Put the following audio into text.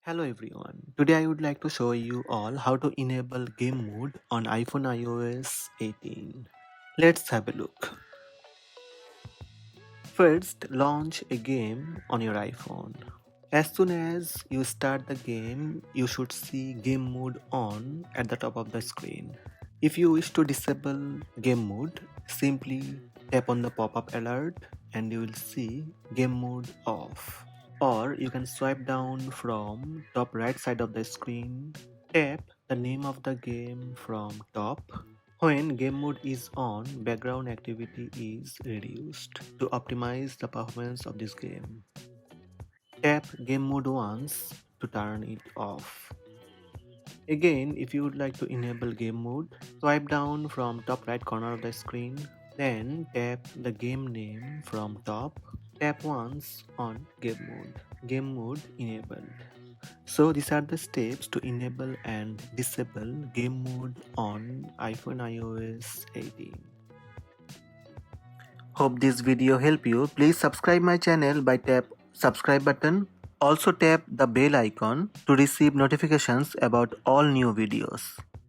Hello everyone. Today I would like to show you all how to enable game mode on iPhone iOS 18. Let's have a look. First, launch a game on your iPhone. As soon as you start the game, you should see game mode on at the top of the screen. If you wish to disable game mode, simply tap on the pop-up alert and you will see game mode off. Or you can swipe down from top right side of the screen, tap the name of the game from top. When game mode is on, background activity is reduced to optimize the performance of this game. Tap game mode once to turn it off. Again, if you would like to enable game mode, swipe down from top right corner of the screen, then tap the game name from top. Tap once on game mode. Game mode enabled. So these are the steps to enable and disable game mode on iPhone iOS 18. Hope this video help you. Please subscribe my channel by tap subscribe button. Also tap the bell icon to receive notifications about all new videos.